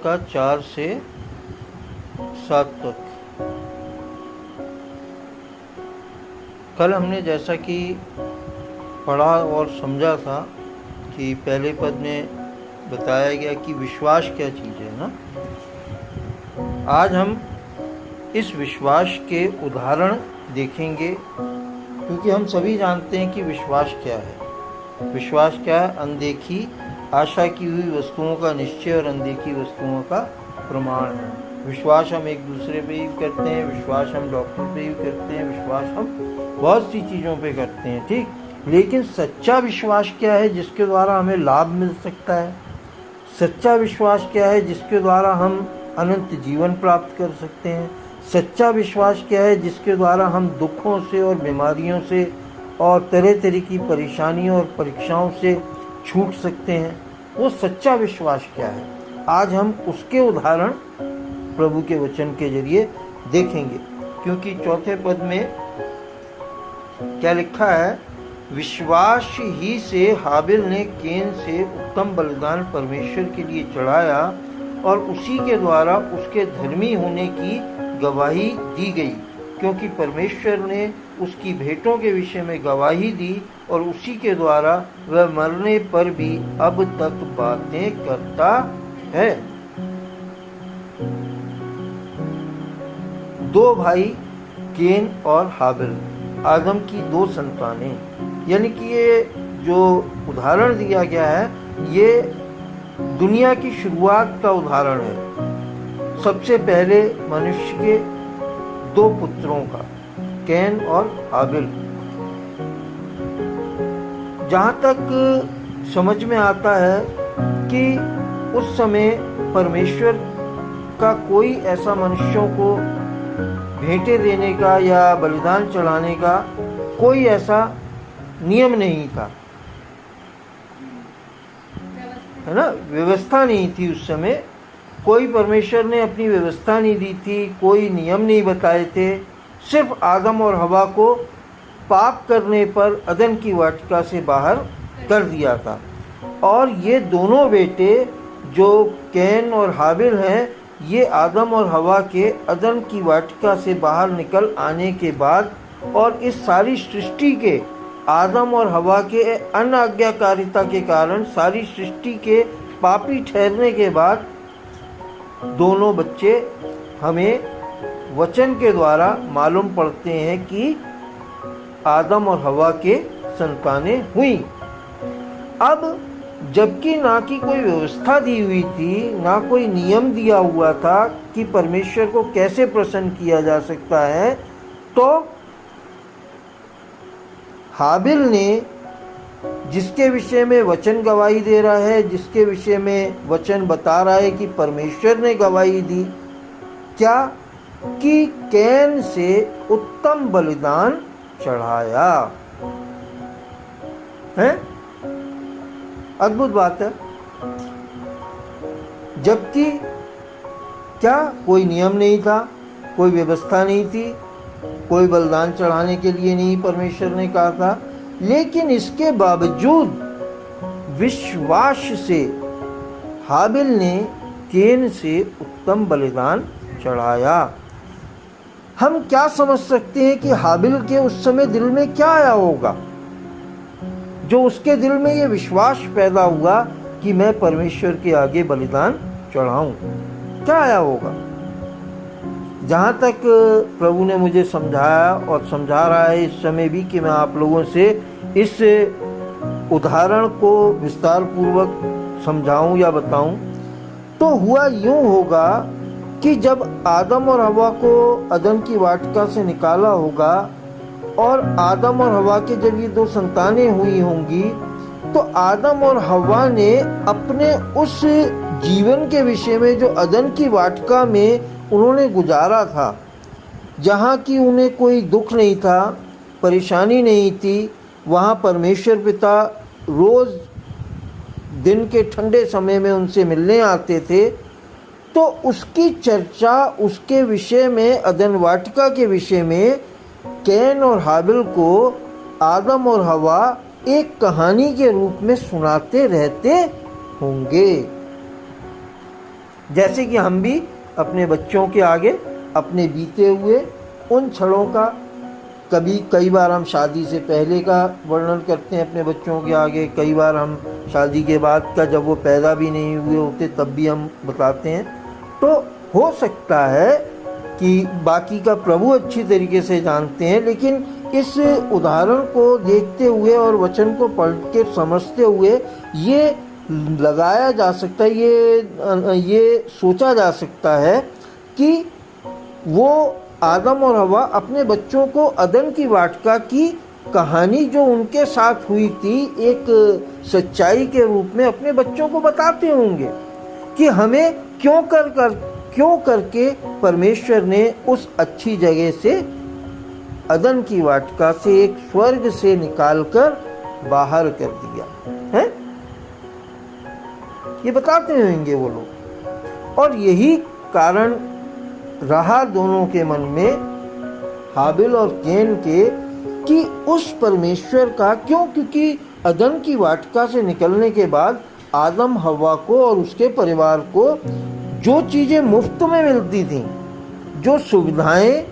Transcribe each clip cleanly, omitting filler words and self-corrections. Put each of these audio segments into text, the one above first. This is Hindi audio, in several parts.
का 4 से 7 तक। कल हमने जैसा कि पढ़ा और समझा था कि पहले पद में बताया गया कि विश्वास क्या चीज़ है ना। आज हम इस विश्वास के उदाहरण देखेंगे, क्योंकि हम सभी जानते हैं कि विश्वास क्या है। विश्वास क्या है? अनदेखी आशा की हुई वस्तुओं का निश्चय और अनदेखी वस्तुओं का प्रमाण है। विश्वास हम एक दूसरे पे ही करते हैं, विश्वास हम डॉक्टर पे ही करते हैं, विश्वास हम बहुत सी चीज़ों पे करते हैं, ठीक। लेकिन सच्चा विश्वास क्या है जिसके द्वारा हमें लाभ मिल सकता है? सच्चा विश्वास क्या है जिसके द्वारा हम अनंत जीवन प्राप्त कर सकते हैं? सच्चा विश्वास क्या है जिसके द्वारा हम दुखों से और बीमारियों से और तरह तरह की परेशानियों और परीक्षाओं से छूट सकते हैं? वो सच्चा विश्वास क्या है? आज हम उसके उदाहरण प्रभु के वचन के जरिए देखेंगे, क्योंकि चौथे पद में क्या लिखा है? विश्वास ही से हाबिल ने केन से उत्तम बलिदान परमेश्वर के लिए चढ़ाया और उसी के द्वारा उसके धर्मी होने की गवाही दी गई, क्योंकि परमेश्वर ने उसकी भेंटों के विषय में गवाही दी और उसी के द्वारा वह मरने पर भी अब तक बातें करता है। दो भाई केन और हाबिल, आदम की दो संतानें, यानी कि ये जो उदाहरण दिया गया है ये दुनिया की शुरुआत का उदाहरण है। सबसे पहले मनुष्य के दो पुत्रों का, कैन और हाबिल। जहाँ तक समझ में आता है कि उस समय परमेश्वर का कोई ऐसा मनुष्यों को भेंटें देने का या बलिदान चढ़ाने का कोई ऐसा नियम नहीं था, है ना। व्यवस्था नहीं थी उस समय। कोई परमेश्वर ने अपनी व्यवस्था नहीं दी थी, कोई नियम नहीं बताए थे। सिर्फ आदम और हवा को पाप करने पर अदन की वाटिका से बाहर कर दिया था। और ये दोनों बेटे जो कैन और हाबिल हैं, ये आदम और हवा के अदन की वाटिका से बाहर निकल आने के बाद और इस सारी सृष्टि के आदम और हवा के अनाज्ञाकारिता के कारण सारी सृष्टि के पापी ठहरने के बाद दोनों बच्चे हमें वचन के द्वारा मालूम पड़ते हैं कि आदम और हवा के संतानें हुई। अब जबकि ना कि कोई व्यवस्था दी हुई थी, ना कोई नियम दिया हुआ था कि परमेश्वर को कैसे प्रसन्न किया जा सकता है, तो हाबिल ने, जिसके विषय में वचन गवाही दे रहा है, जिसके विषय में वचन बता रहा है कि परमेश्वर ने गवाही दी, क्या कि कैन से उत्तम बलिदान चढ़ाया है। अद्भुत बात है। जबकि क्या कोई नियम नहीं था, कोई व्यवस्था नहीं थी, कोई बलिदान चढ़ाने के लिए नहीं परमेश्वर ने कहा था, लेकिन इसके बावजूद विश्वास से हाबिल ने केन से उत्तम बलिदान चढ़ाया। हम क्या समझ सकते हैं कि हाबिल के उस समय दिल में क्या आया होगा, जो उसके दिल में ये विश्वास पैदा हुआ कि मैं परमेश्वर के आगे बलिदान चढ़ाऊं? क्या आया होगा? जहाँ तक प्रभु ने मुझे समझाया और समझा रहा है इस समय भी कि मैं आप लोगों से इस उदाहरण को विस्तार पूर्वक समझाऊं या बताऊं, तो हुआ यूं होगा कि जब आदम और हवा को अदन की वाटिका से निकाला होगा और आदम और हवा के जब ये दो संतानें हुई होंगी, तो आदम और हवा ने अपने उस जीवन के विषय में जो अदन की वाटिका में उन्होंने गुजारा था, जहाँ की उन्हें कोई दुख नहीं था, परेशानी नहीं थी, वहाँ परमेश्वर पिता रोज़ दिन के ठंडे समय में उनसे मिलने आते थे, तो उसकी चर्चा, उसके विषय में, अदन वाटिका के विषय में कैन और हाबिल को आदम और हवा एक कहानी के रूप में सुनाते रहते होंगे। जैसे कि हम भी अपने बच्चों के आगे अपने बीते हुए उन क्षणों का, कई बार हम शादी से पहले का वर्णन करते हैं अपने बच्चों के आगे, कई बार हम शादी के बाद का, जब वो पैदा भी नहीं हुए होते तब भी हम बताते हैं। तो हो सकता है कि बाकी का प्रभु अच्छी तरीके से जानते हैं, लेकिन इस उदाहरण को देखते हुए और वचन को पढ़ के समझते हुए ये लगाया जा सकता है, ये सोचा जा सकता है कि वो आदम और हवा अपने बच्चों को अदन की वाटिका की कहानी जो उनके साथ हुई थी एक सच्चाई के रूप में अपने बच्चों को बताते होंगे कि हमें क्यों करके परमेश्वर ने उस अच्छी जगह से, अदन की वाटिका से, एक स्वर्ग से निकालकर बाहर कर दिया है, ये बताते होंगे वो लोग। और यही कारण रहा दोनों के मन में, हाबिल और कैन के, कि उस परमेश्वर का क्योंकि अदन की वाटिका से निकलने के बाद आदम हवा को और उसके परिवार को जो चीज़ें मुफ्त में मिलती थीं, जो सुविधाएं,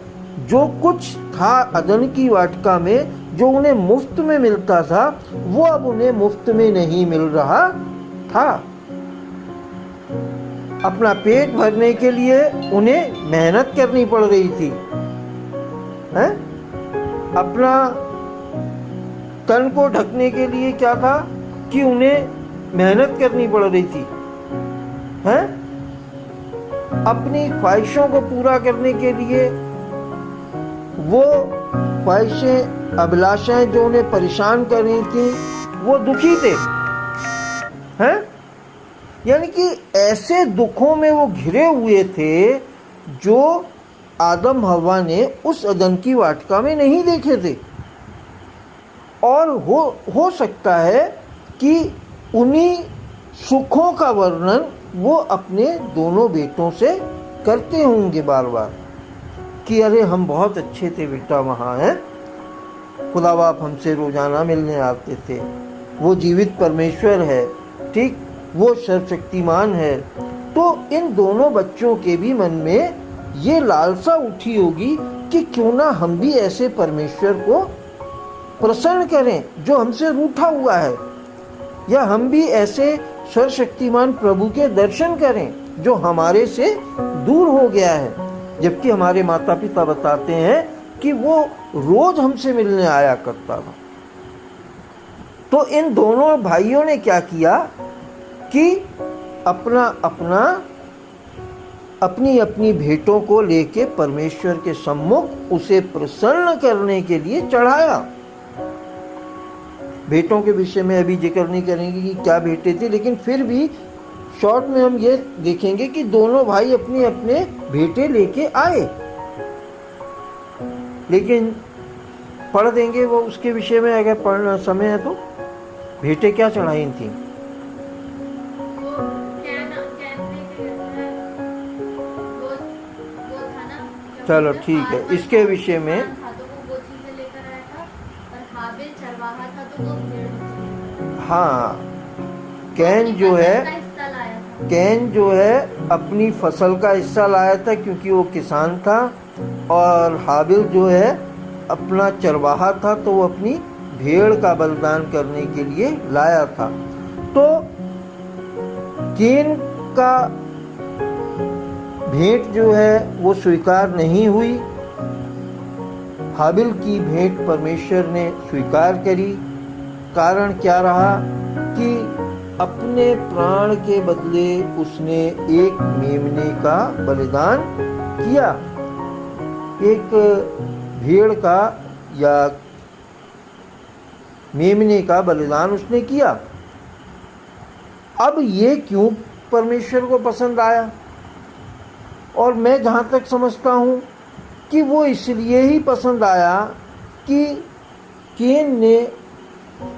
जो कुछ था अदन की वाटिका में जो उन्हें मुफ्त में मिलता था, वो अब उन्हें मुफ्त में नहीं मिल रहा था। अपना पेट भरने के लिए उन्हें मेहनत करनी पड़ रही थी, हैं? अपना तन को ढकने के लिए क्या था कि उन्हें मेहनत करनी पड़ रही थी, हैं? अपनी ख्वाहिशों को पूरा करने के लिए वो ख्वाहिशें, अभिलाषाएं जो उन्हें परेशान कर रही थी, वो दुखी थे, हैं? यानी कि ऐसे दुखों में वो घिरे हुए थे जो आदम हवा ने उस अदन की वाटिका में नहीं देखे थे। और हो सकता है कि उन्हीं सुखों का वर्णन वो अपने दोनों बेटों से करते होंगे बार बार कि अरे हम बहुत अच्छे थे बेटा, वहाँ हैं, खुदा बाप हमसे रोजाना मिलने आते थे, वो जीवित परमेश्वर है, ठीक, वो सर्वशक्तिमान है। तो इन दोनों बच्चों के भी मन में ये लालसा उठी होगी कि क्यों ना हम भी ऐसे परमेश्वर को प्रसन्न करें जो हमसे रूठा हुआ है, या हम भी ऐसे सर्वशक्तिमान प्रभु के दर्शन करें जो हमारे से दूर हो गया है। जबकि हमारे माता पिता बताते हैं कि वो रोज हमसे मिलने आया करता था। तो इन दोनों भाइयों ने क्या किया कि अपनी अपनी भेंटों को लेके परमेश्वर के सम्मुख उसे प्रसन्न करने के लिए चढ़ाया। भेंटों के विषय में अभी जिक्र नहीं करेंगे कि क्या भेंटें थी, लेकिन फिर भी शॉर्ट में हम ये देखेंगे कि दोनों भाई अपने अपने भेंटें लेके आए। लेकिन पढ़ देंगे वो उसके विषय में, अगर पढ़ना समय है तो। भेंटें क्या चढ़ाई थी? चलो ठीक है, इसके विषय में हाँ, कैन जो है अपनी फसल का हिस्सा लाया था क्योंकि वो किसान था, और हाबिल जो है अपना चरवाहा था तो वो अपनी भेड़ का बलिदान करने के लिए लाया था। तो कैन का भेंट जो है वो स्वीकार नहीं हुई, हाबिल की भेंट परमेश्वर ने स्वीकार करी। कारण क्या रहा कि अपने प्राण के बदले उसने एक मेमने का बलिदान किया, एक भेड़ का या मेमने का बलिदान उसने किया। अब ये क्यों परमेश्वर को पसंद आया? और मैं जहाँ तक समझता हूँ कि वो इसलिए ही पसंद आया कि कैन ने,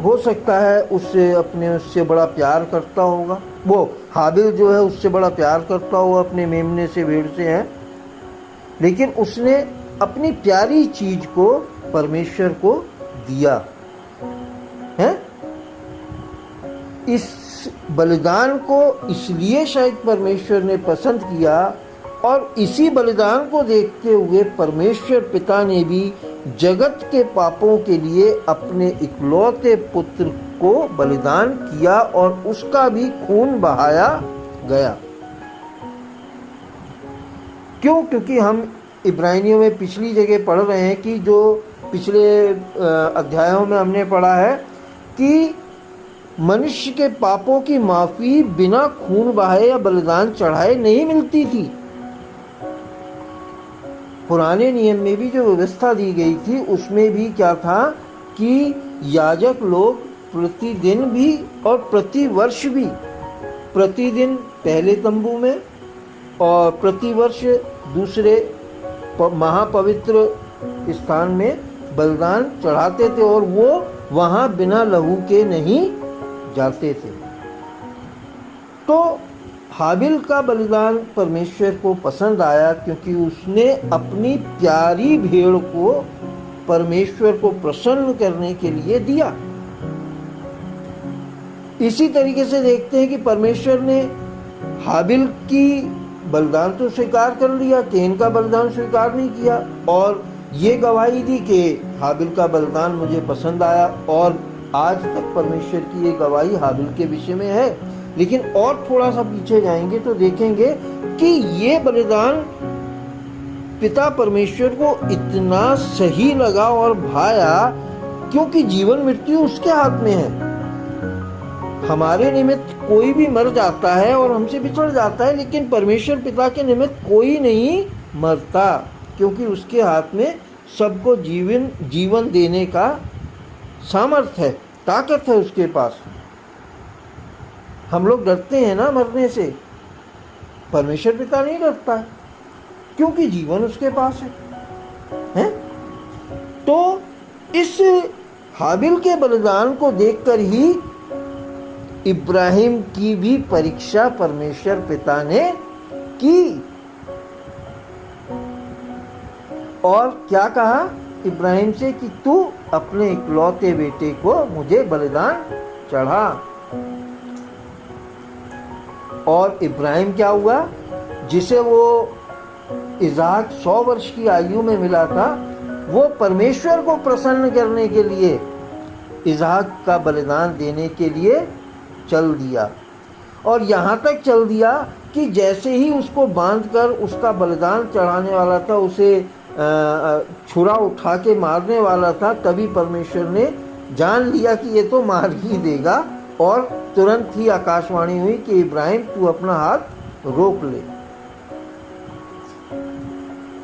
हो सकता है उससे बड़ा प्यार करता होगा, वो हाबिल जो है उससे बड़ा प्यार करता होगा अपने मेमने से, भेड़ से है, लेकिन उसने अपनी प्यारी चीज को परमेश्वर को दिया है। इस बलिदान को इसलिए शायद परमेश्वर ने पसंद किया, और इसी बलिदान को देखते हुए परमेश्वर पिता ने भी जगत के पापों के लिए अपने इकलौते पुत्र को बलिदान किया और उसका भी खून बहाया गया। क्यों? क्योंकि हम इब्रानियों में पिछली जगह पढ़ रहे हैं कि जो पिछले अध्यायों में हमने पढ़ा है कि मनुष्य के पापों की माफी बिना खून बहाए या बलिदान चढ़ाए नहीं मिलती थी। पुराने नियम में भी जो व्यवस्था दी गई थी उसमें भी क्या था कि याजक लोग प्रतिदिन भी और प्रतिवर्ष भी, प्रतिदिन पहले तंबू में और प्रतिवर्ष दूसरे महापवित्र स्थान में बलिदान चढ़ाते थे, और वो वहां बिना लहू के नहीं जाते थे। तो हाबिल का बलिदान परमेश्वर को पसंद आया क्योंकि उसने अपनी प्यारी भेड़ को परमेश्वर को प्रसन्न करने के लिए दिया। इसी तरीके से देखते हैं कि परमेश्वर ने हाबिल की बलिदान तो स्वीकार कर लिया, कैन का बलिदान स्वीकार नहीं किया, और ये गवाही दी कि हाबिल का बलिदान मुझे पसंद आया, और आज तक परमेश्वर की ये गवाही हाबिल के विषय में है। लेकिन और थोड़ा सा पीछे जाएंगे तो देखेंगे कि ये बलिदान पिता परमेश्वर को इतना सही लगा और भाया क्योंकि जीवन मृत्यु उसके हाथ में है। हमारे निमित्त कोई भी मर जाता है और हमसे बिछड़ जाता है, लेकिन परमेश्वर पिता के निमित्त कोई नहीं मरता क्योंकि उसके हाथ में सबको जीवन देने का सामर्थ्य है, ताकत है उसके पास। हम लोग डरते हैं ना मरने से, परमेश्वर पिता नहीं डरता है क्योंकि जीवन उसके पास है? तो इस हाबिल के बलिदान को देखकर ही इब्राहिम की भी परीक्षा परमेश्वर पिता ने की, और क्या कहा इब्राहिम से कि तू अपने इकलौते बेटे को मुझे बलिदान चढ़ा। और इब्राहिम क्या हुआ, जिसे वो इज़हाक 100 वर्ष की आयु में मिला था, वो परमेश्वर को प्रसन्न करने के लिए इज़हाक का बलिदान देने के लिए चल दिया। और यहाँ तक चल दिया कि जैसे ही उसको बांधकर उसका बलिदान चढ़ाने वाला था, उसे छुरा उठा के मारने वाला था, तभी परमेश्वर ने जान लिया कि ये तो मार ही देगा, और तुरंत ही आकाशवाणी हुई कि इब्राहिम तू अपना हाथ रोक ले।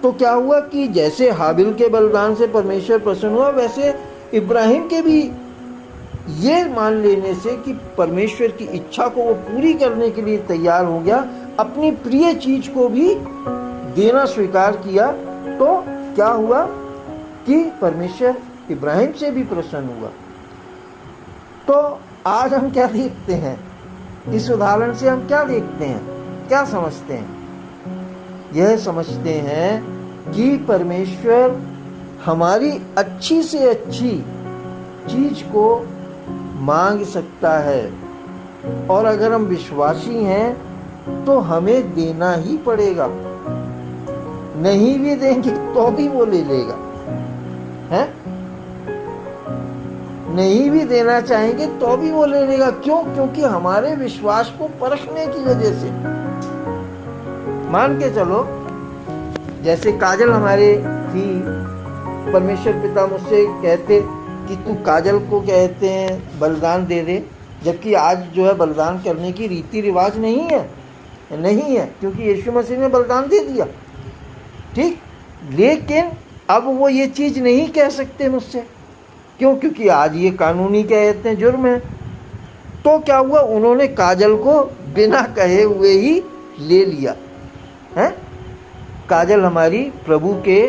तो क्या हुआ कि जैसे हाबिल के बलिदान से परमेश्वर प्रसन्न हुआ, वैसे इब्राहिम के भी ये मान लेने से कि परमेश्वर की इच्छा को वो पूरी करने के लिए तैयार हो गया, अपनी प्रिय चीज को भी देना स्वीकार किया। तो क्या हुआ कि परमेश्वर इब्राहिम से भी प्रसन्न हुआ। तो आज हम क्या देखते हैं, इस उदाहरण से हम क्या देखते हैं, क्या समझते हैं? यह समझते हैं कि परमेश्वर हमारी अच्छी से अच्छी चीज को मांग सकता है, और अगर हम विश्वासी हैं तो हमें देना ही पड़ेगा। नहीं भी देंगे तो भी वो ले लेगा, है? नहीं भी देना चाहेंगे तो भी वो ले लेगा। क्यों? क्योंकि हमारे विश्वास को परखने की वजह से। मान के चलो, जैसे काजल हमारे थी, परमेश्वर पिता मुझसे कहते कि तू काजल को कहते हैं बलिदान दे दे, जबकि आज जो है बलिदान करने की रीति रिवाज नहीं है क्योंकि यीशु मसीह ने बलिदान दे दिया, ठीक। लेकिन अब वो ये चीज़ नहीं कह सकते मुझसे, क्यों? क्योंकि आज ये कानूनी कहते हैं जुर्म है। तो क्या हुआ, उन्होंने काजल को बिना कहे हुए ही ले लिया है। काजल हमारी प्रभु के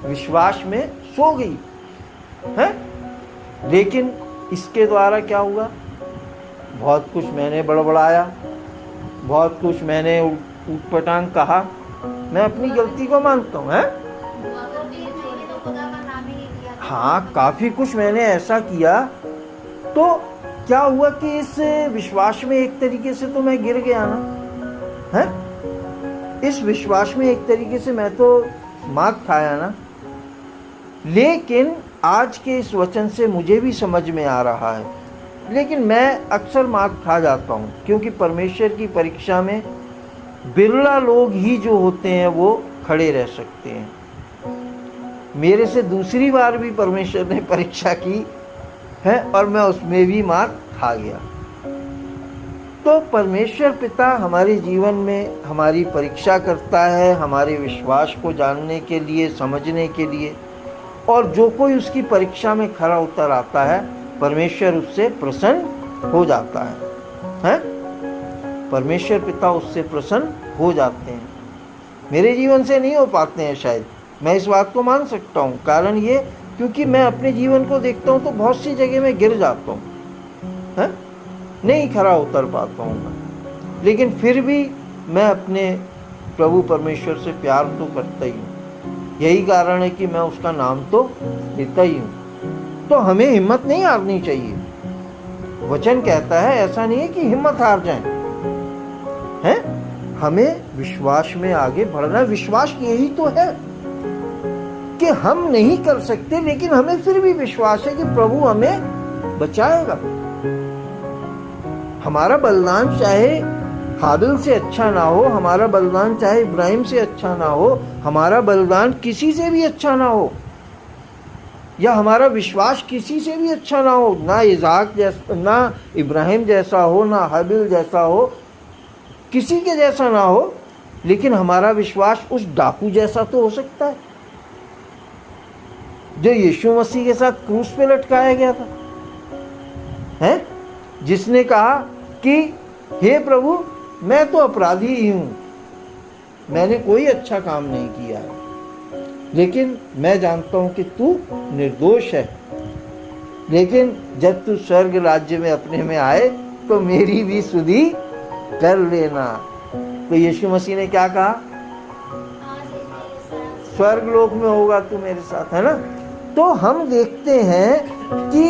विश्वास में सो गई है। लेकिन इसके द्वारा क्या हुआ, बहुत कुछ मैंने बड़बड़ाया, बहुत कुछ मैंने ऊटपटांग कहा। मैं अपनी गलती को मानता हूँ, है? हाँ, काफी कुछ मैंने ऐसा किया। तो क्या हुआ कि इस विश्वास में एक तरीके से तो मैं गिर गया ना, है? इस विश्वास में एक तरीके से मैं तो मात खाया ना। लेकिन आज के इस वचन से मुझे भी समझ में आ रहा है, लेकिन मैं अक्सर मात खा जाता हूँ, क्योंकि परमेश्वर की परीक्षा में बिरला लोग ही जो होते हैं वो खड़े रह सकते हैं। मेरे से दूसरी बार भी परमेश्वर ने परीक्षा की है और मैं उसमें भी मात खा गया। तो परमेश्वर पिता हमारे जीवन में हमारी परीक्षा करता है, हमारे विश्वास को जानने के लिए, समझने के लिए, और जो कोई उसकी परीक्षा में खरा उतर आता है परमेश्वर उससे प्रसन्न हो जाता है? परमेश्वर पिता उससे प्रसन्न हो जाते हैं। मेरे जीवन से नहीं हो पाते हैं शायद, मैं इस बात को मान सकता हूँ। कारण ये, क्योंकि मैं अपने जीवन को देखता हूँ तो बहुत सी जगह में गिर जाता हूँ, है? नहीं खरा उतर पाता हूँ मैं, लेकिन फिर भी मैं अपने प्रभु परमेश्वर से प्यार तो करता ही हूँ। यही कारण है कि मैं उसका नाम तो लेता ही हूँ। तो हमें हिम्मत नहीं हारनी चाहिए। वचन कहता है, ऐसा नहीं है कि हिम्मत हार जाए, हैं? हमें विश्वास में आगे बढ़ना। विश्वास यही तो है कि हम नहीं कर सकते, लेकिन हमें फिर भी विश्वास है कि प्रभु हमें बचाएगा। हमारा बलिदान चाहे हाबिल से अच्छा ना हो, हमारा बलिदान चाहे इब्राहिम से अच्छा ना हो, हमारा बलिदान किसी से भी अच्छा ना हो, या हमारा विश्वास किसी से भी अच्छा ना हो, ना इज़हाक जैसा, ना इब्राहिम जैसा हो, ना हाबिल जैसा हो, किसी के जैसा ना हो, लेकिन हमारा विश्वास उस डाकू जैसा तो हो सकता है जो यीशु मसीह के साथ क्रूस पे लटकाया गया था, हैं? जिसने कहा कि हे प्रभु, मैं तो अपराधी ही हूं, मैंने कोई अच्छा काम नहीं किया है, लेकिन मैं जानता हूं कि तू निर्दोष है, लेकिन जब तू स्वर्ग राज्य में अपने में आए तो मेरी भी सुधि कर लेना। तो यीशु मसीह ने क्या कहा? स्वर्ग लोक में होगा तू मेरे साथ, है ना? तो हम देखते हैं कि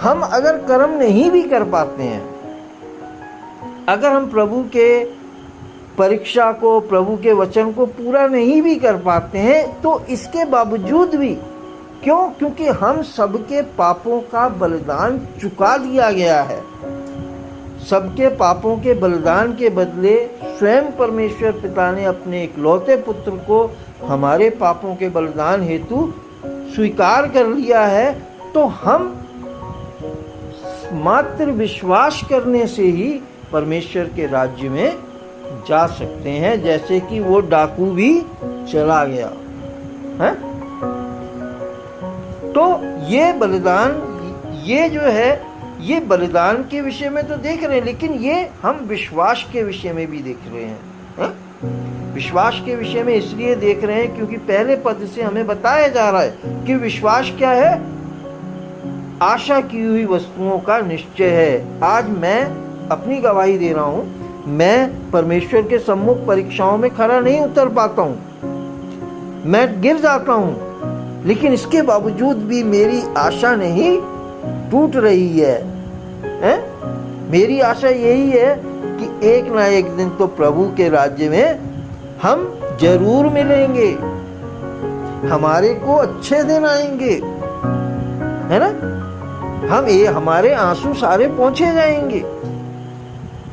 हम अगर कर्म नहीं भी कर पाते हैं, अगर हम प्रभु के परीक्षा को, प्रभु के वचन को पूरा नहीं भी कर पाते हैं, तो इसके बावजूद भी, क्यों? क्योंकि हम सबके पापों का बलिदान चुका दिया गया है। सबके पापों के बलिदान के बदले स्वयं परमेश्वर पिता ने अपने इकलौते पुत्र को हमारे पापों के बलिदान हेतु स्वीकार कर लिया है। तो हम मात्र विश्वास करने से ही परमेश्वर के राज्य में जा सकते हैं, जैसे कि वो डाकू भी चला गया है। तो ये बलिदान, ये जो है, ये बलिदान के विषय में तो देख रहे हैं, लेकिन ये हम विश्वास के विषय में भी देख रहे हैं, है? विश्वास के विषय में इसलिए देख रहे हैं क्योंकि पहले पद से हमें बताया जा रहा है कि विश्वास क्या है? आशा की हुई वस्तुओं का निश्चय है। आज मैं अपनी गवाही दे रहा हूं, मैं परमेश्वर के सम्मुख परीक्षाओं में खरा नहीं उतर पाता हूं, मैं गिर जाता हूं, लेकिन इसके बावजूद भी मेरी आशा नहीं टूट रही है? मेरी आशा यही है कि एक ना एक दिन तो प्रभु के राज्य में हम जरूर मिलेंगे, हमारे को अच्छे दिन आएंगे, है ना? हमारे आंसू सारे पहुंचे जाएंगे।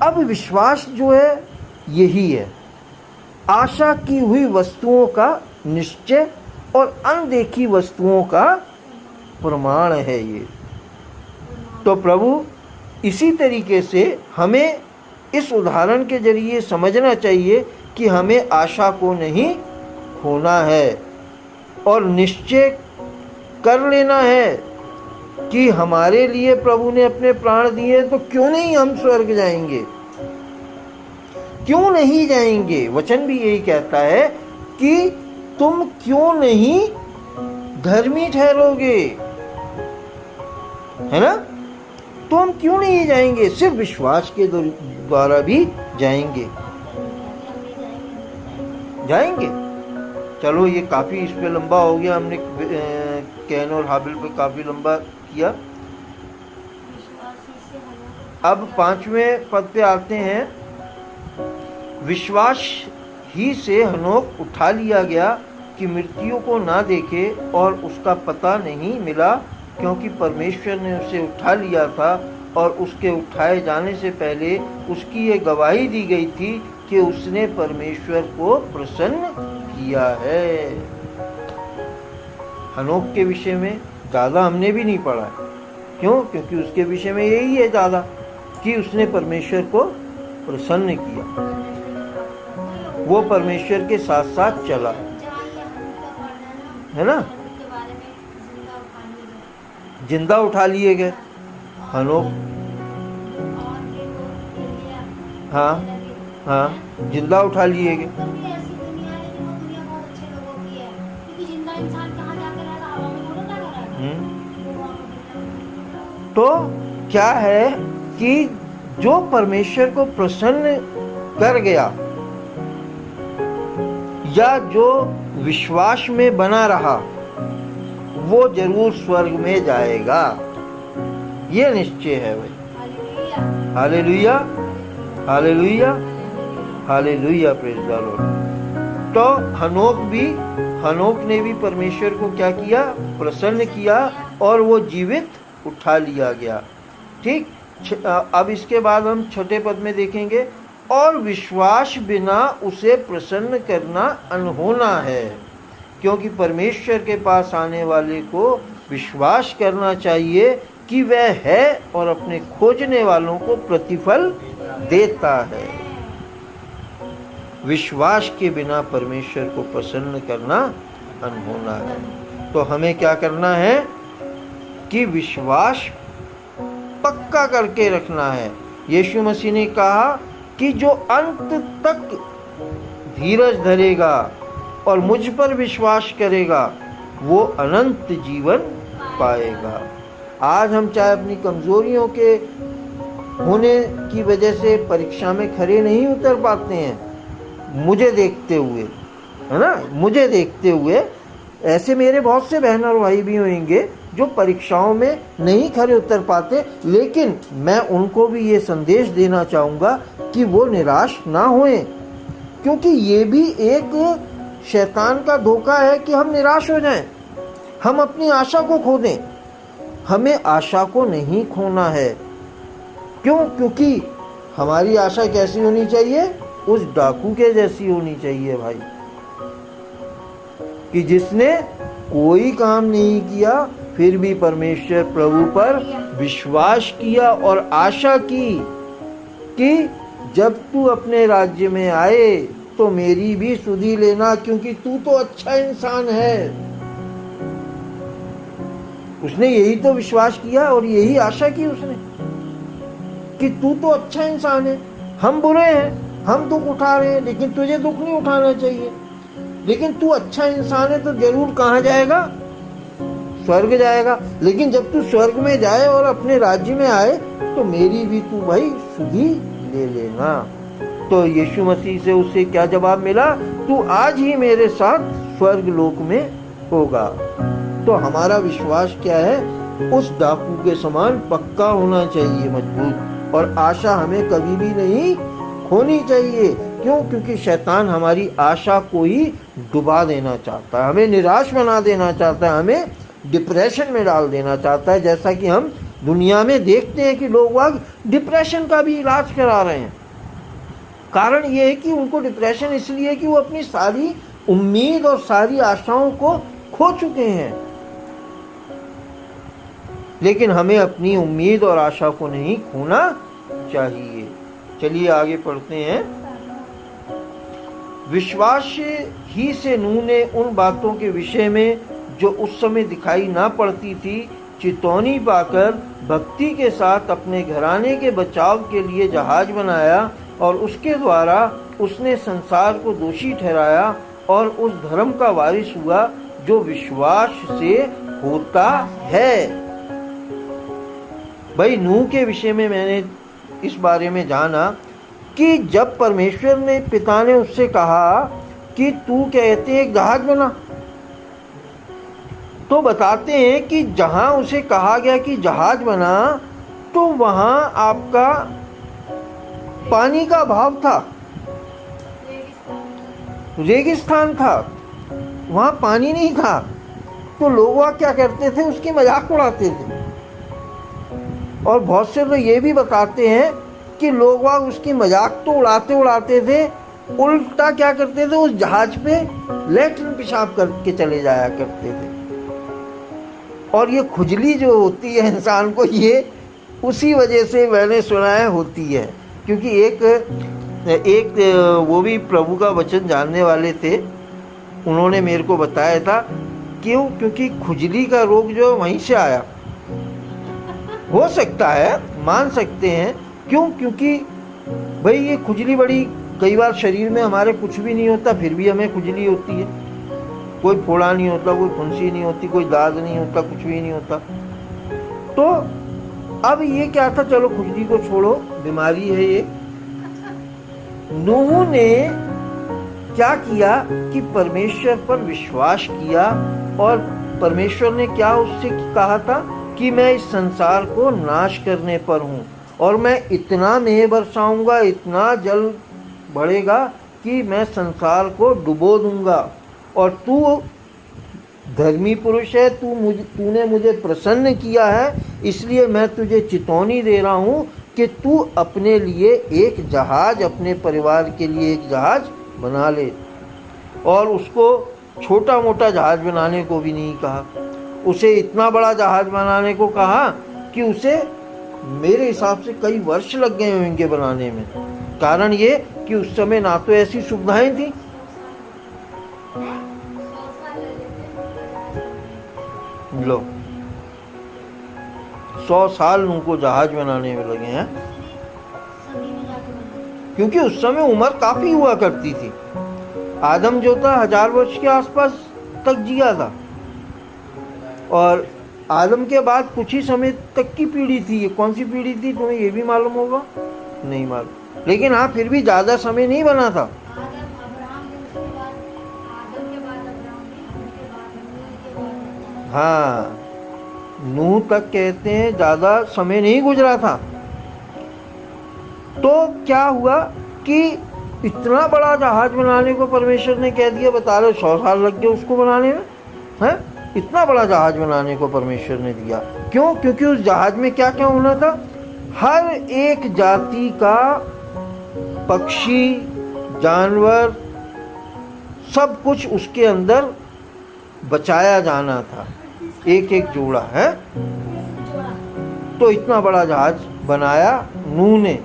अब विश्वास जो है यही है, आशा की हुई वस्तुओं का निश्चय और अनदेखी वस्तुओं का प्रमाण है ये। तो प्रभु इसी तरीके से हमें इस उदाहरण के जरिए समझना चाहिए कि हमें आशा को नहीं खोना है और निश्चय कर लेना है कि हमारे लिए प्रभु ने अपने प्राण दिए, तो क्यों नहीं हम स्वर्ग जाएंगे? क्यों नहीं जाएंगे? वचन भी यही कहता है कि तुम क्यों नहीं धर्मी ठहरोगे, है ना? तो हम क्यों नहीं जाएंगे? सिर्फ विश्वास के द्वारा भी जाएंगे। चलो, ये काफ़ी इस पे लंबा हो गया, हमने कैन और हाबिल पे काफ़ी लंबा किया। अब 5वें पद पे आते हैं। विश्वास ही से हनोक उठा लिया गया कि मृत्यु को ना देखे और उसका पता नहीं मिला, क्योंकि परमेश्वर ने उसे उठा लिया था और उसके उठाए जाने से पहले उसकी ये गवाही दी गई थी कि उसने परमेश्वर को प्रसन्न किया है। हनोक के विषय में ज़्यादा हमने भी नहीं पढ़ा है। क्यों? क्योंकि उसके विषय में यही है ज़्यादा कि उसने परमेश्वर को प्रसन्न किया, वो परमेश्वर के साथ साथ चला, है ना। जिंदा उठा लिए गए हनोक, हाँ हाँ, जिंदा उठा लिए गए। तो क्या है कि जो परमेश्वर को प्रसन्न कर गया या जो विश्वास में बना रहा, वो जरूर स्वर्ग में जाएगा, ये निश्चय है भाई। Hallelujah hallelujah hallelujah, praise the Lord. तो हनोक ने भी परमेश्वर को क्या किया? प्रसन्न किया और वो जीवित उठा लिया गया। ठीक, अब इसके बाद हम छठे पद में देखेंगे, और विश्वास बिना उसे प्रसन्न करना अनहोना है, क्योंकि परमेश्वर के पास आने वाले को विश्वास करना चाहिए कि वह है और अपने खोजने वालों को प्रतिफल देता है। विश्वास के बिना परमेश्वर को प्रसन्न करना अनहोना है। तो हमें क्या करना है कि विश्वास पक्का करके रखना है। यीशु मसीह ने कहा कि जो अंत तक धीरज धरेगा और मुझ पर विश्वास करेगा वो अनंत जीवन पाएगा। आज हम चाहे अपनी कमजोरियों के होने की वजह से परीक्षा में खरे नहीं उतर पाते हैं, मुझे देखते हुए, है ना, मुझे देखते हुए ऐसे मेरे बहुत से बहन और भाई भी होंगे जो परीक्षाओं में नहीं खरे उतर पाते, लेकिन मैं उनको भी ये संदेश देना चाहूँगा कि वो निराश ना होएं, क्योंकि ये भी एक शैतान का धोखा है कि हम निराश हो जाएं, हम अपनी आशा को खो दें। हमें आशा को नहीं खोना है। क्यों? क्योंकि हमारी आशा कैसी होनी चाहिए? उस डाकू के जैसी होनी चाहिए भाई, कि जिसने कोई काम नहीं किया फिर भी परमेश्वर प्रभु पर विश्वास किया और आशा की कि जब तू अपने राज्य में आए तो मेरी भी सुधि लेना, क्योंकि तू तो अच्छा इंसान है। उसने यही तो विश्वास किया और यही आशा की उसने कि तू तो अच्छा इंसान है, हम बुरे हैं, हम दुख उठा रहे हैं, लेकिन तुझे दुख नहीं उठाना चाहिए। लेकिन तू अच्छा इंसान है तो जरूर कहाँ जाएगा? स्वर्ग जाएगा। लेकिन जब तू स्वर्ग में जाए और अपने राज्य में आए तो मेरी भी तू भाई सुधि ले लेना। तो यीशु मसीह से उसे क्या जवाब मिला? तू आज ही मेरे साथ स्वर्ग लोक में होगा। तो हमारा विश्वास क्या है? उस डाकू के समान पक्का होना चाहिए, मजबूत, और आशा हमें कभी भी नहीं खोनी चाहिए। क्यों? क्योंकि शैतान हमारी आशा को ही डुबा देना चाहता है, हमें निराश बना देना चाहता है, हमें डिप्रेशन में डाल देना चाहता है। जैसा कि हम दुनिया में देखते हैं कि लोग वाग डिप्रेशन का भी इलाज करा रहे हैं। कारण ये है कि उनको डिप्रेशन इसलिए कि वो अपनी सारी उम्मीद और सारी आशाओं को खो चुके हैं। लेकिन हमें अपनी उम्मीद और आशा को नहीं खोना चाहिए। चलिए आगे पढ़ते हैं। विश्वास ही से नूह ने उन बातों के विषय में जो उस समय दिखाई ना पड़ती थी चेतावनी पाकर भक्ति के साथ अपने घराने के बचाव के लिए जहाज बनाया, और उसके द्वारा उसने संसार को दोषी ठहराया और उस धर्म का वारिस हुआ जो विश्वास से होता है। भाई नूह के विषय में मैंने इस बारे में जाना कि जब परमेश्वर ने पिता ने उससे कहा कि तू कहते हैं एक जहाज बना, तो बताते हैं कि जहां उसे कहा गया कि जहाज बना तो वहां आपका पानी का अभाव था, रेगिस्तान था, वहां पानी नहीं था। तो लोग वह क्या करते थे, उसकी मजाक उड़ाते थे। और बहुत से तो ये भी बताते हैं कि लोग वह उसकी मजाक तो उड़ाते उड़ाते थे, उल्टा क्या करते थे, उस जहाज पे लैट्रिन पेशाब करके चले जाया करते थे। और ये खुजली जो होती है इंसान को, ये उसी वजह से मैंने सुना है होती है। क्योंकि एक वो भी प्रभु का वचन जानने वाले थे, उन्होंने मेरे को बताया था। क्यों? क्योंकि खुजली का रोग जो वहीं से आया। हो सकता है, मान सकते हैं। क्यों? क्योंकि भाई ये खुजली बड़ी, कई बार शरीर में हमारे कुछ भी नहीं होता फिर भी हमें खुजली होती है। कोई फोड़ा नहीं होता, कोई फुंसी नहीं होती, कोई दाग नहीं होता, कुछ भी नहीं होता। तो अब ये क्या था, चलो खुजली को छोड़ो, बीमारी है ये। नूह ने क्या किया कि परमेश्वर पर विश्वास किया, और परमेश्वर ने क्या उससे कहा था कि मैं इस संसार को नाश करने पर हूँ, और मैं इतना मेह बरसाऊंगा, इतना जल बढ़ेगा कि मैं संसार को डुबो दूंगा। और तू धर्मी पुरुष है, तूने मुझे प्रसन्न किया है, इसलिए मैं तुझे चेतावनी दे रहा हूँ कि तू अपने लिए एक जहाज, अपने परिवार के लिए एक जहाज बना ले। और उसको छोटा मोटा जहाज बनाने को भी नहीं कहा, उसे इतना बड़ा जहाज बनाने को कहा कि उसे मेरे हिसाब से कई वर्ष लग गए होंगे बनाने में। कारण ये कि उस समय ना तो ऐसी सुविधाएं थी। लो 100 साल उनको जहाज बनाने में लगे हैं, क्योंकि उस समय उम्र काफी हुआ करती थी। आदम जो था 1000 वर्ष के आसपास तक जिया था, और आदम के बाद कुछ ही समय तक की पीढ़ी थी। ये कौन सी पीढ़ी थी तुम्हें ये भी मालूम होगा? नहीं मालूम, लेकिन हाँ फिर भी ज्यादा समय नहीं बना था। हाँ, नूह तक कहते हैं ज्यादा समय नहीं गुजरा था। तो क्या हुआ कि इतना बड़ा जहाज बनाने को परमेश्वर ने कह दिया। बता रहे 100 साल लग गए उसको बनाने में, है? इतना बड़ा जहाज बनाने को परमेश्वर ने दिया। क्यों? क्योंकि उस जहाज में क्या क्या होना था, हर एक जाति का पक्षी, जानवर, सब कुछ उसके अंदर बचाया जाना था, एक एक जोड़ा है। तो इतना बड़ा जहाज बनाया नूह ने,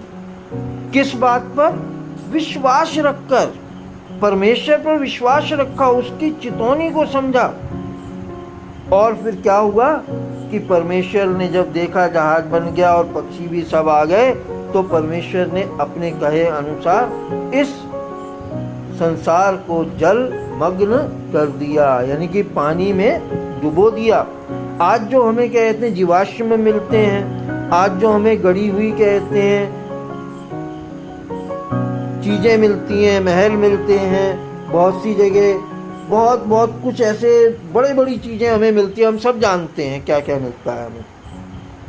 किस बात पर? विश्वास रखकर, परमेश्वर पर विश्वास रखा, उसकी चेतावनी को समझा। और फिर क्या हुआ कि परमेश्वर ने जब देखा जहाज बन गया और पक्षी भी सब आ गए, तो परमेश्वर ने अपने कहे अनुसार इस संसार को जल मग्न कर दिया, यानी कि पानी में डुबो दिया। आज जो हमें कहते हैं जीवाश्म मिलते हैं, आज जो हमें गड़ी हुई कहते हैं चीजें मिलती हैं, महल मिलते हैं, बहुत सी जगह बहुत कुछ ऐसे बड़ी बड़ी चीजें हमें मिलती हैं। हम सब जानते हैं क्या क्या मिलता है हमें।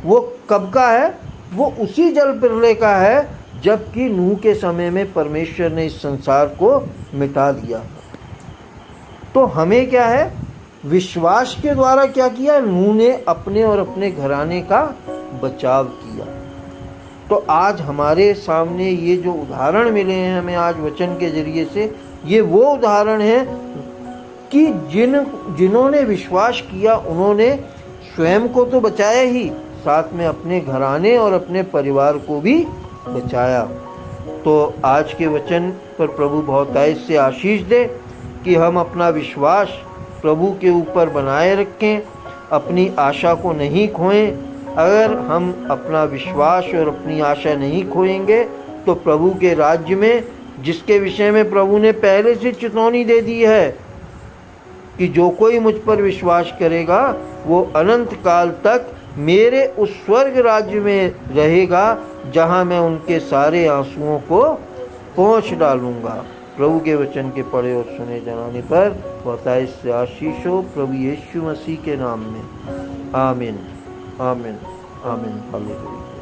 वो कब का है? वो उसी जल प्रलय का है जबकि नूह के समय में परमेश्वर ने इस संसार को मिटा दिया। तो हमें क्या है, विश्वास के द्वारा क्या किया, नूह ने अपने और अपने घराने का बचाव किया। तो आज हमारे सामने ये जो उदाहरण मिले हैं हमें आज वचन के जरिए से, ये वो उदाहरण है कि जिन्होंने विश्वास किया उन्होंने स्वयं को तो बचाया ही, साथ में अपने घराने और अपने परिवार को भी बचाया। तो आज के वचन पर प्रभु बहुतायत से आशीष दे कि हम अपना विश्वास प्रभु के ऊपर बनाए रखें, अपनी आशा को नहीं खोएं। अगर हम अपना विश्वास और अपनी आशा नहीं खोएंगे तो प्रभु के राज्य में, जिसके विषय में प्रभु ने पहले से चेतावनी दे दी है कि जो कोई मुझ पर विश्वास करेगा वो अनंत काल तक मेरे उस स्वर्ग राज्य में रहेगा जहां मैं उनके सारे आंसुओं को पोंछ डालूंगा। प्रभु के वचन के पढ़े और सुने जाने पर बहुतायत से आशीष हो प्रभु यीशु मसीह के नाम में। आमीन आमीन आमीन। हालेलुया।